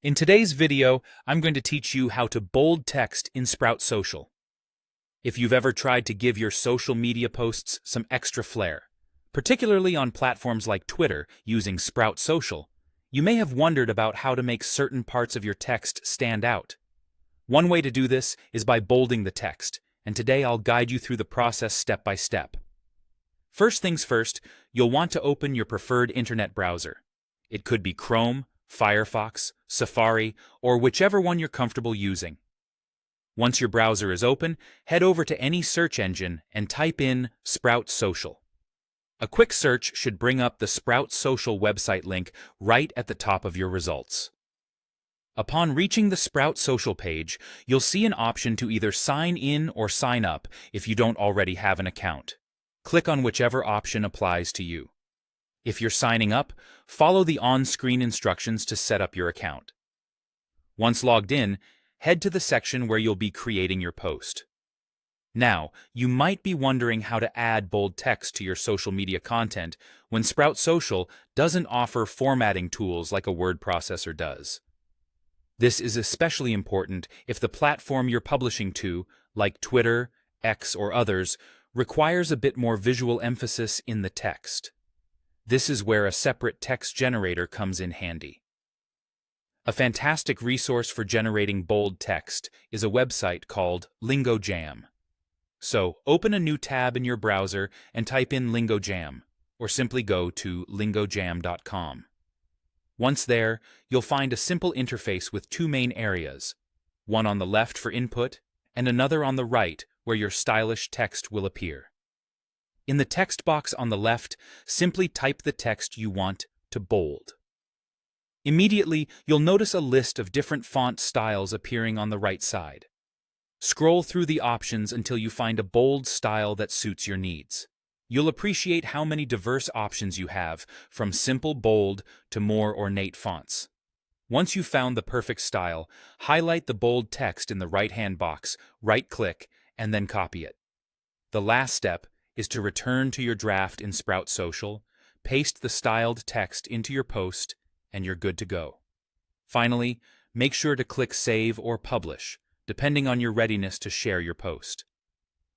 In today's video, I'm going to teach you how to bold text in Sprout Social. If you've ever tried to give your social media posts some extra flair, particularly on platforms like Twitter using Sprout Social, you may have wondered about how to make certain parts of your text stand out. One way to do this is by bolding the text, and today I'll guide you through the process step by step. First things first, you'll want to open your preferred internet browser. It could be Chrome, Firefox, Safari, or whichever one you're comfortable using. Once your browser is open, head over to any search engine and type in Sprout Social. A quick search should bring up the Sprout Social website link right at the top of your results. Upon reaching the Sprout Social page, you'll see an option to either sign in or sign up if you don't already have an account. Click on whichever option applies to you. If you're signing up, follow the on-screen instructions to set up your account. Once logged in, head to the section where you'll be creating your post. Now, you might be wondering how to add bold text to your social media content when Sprout Social doesn't offer formatting tools like a word processor does. This is especially important if the platform you're publishing to, like Twitter, X, or others, requires a bit more visual emphasis in the text. This is where a separate text generator comes in handy. A fantastic resource for generating bold text is a website called LingoJam. So, open a new tab in your browser and type in LingoJam, or simply go to lingojam.com. Once there, you'll find a simple interface with two main areas, one on the left for input and another on the right where your stylish text will appear. In the text box on the left, simply type the text you want to bold. Immediately, you'll notice a list of different font styles appearing on the right side. Scroll through the options until you find a bold style that suits your needs. You'll appreciate how many diverse options you have, from simple bold to more ornate fonts. Once you've found the perfect style, highlight the bold text in the right-hand box, right-click, and then copy it. The last step is to return to your draft in Sprout Social, paste the styled text into your post, and you're good to go. Finally, make sure to click Save or Publish, depending on your readiness to share your post.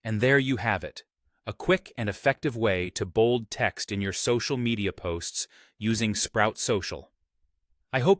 And there you have it, a quick and effective way to bold text in your social media posts using Sprout Social. I hope you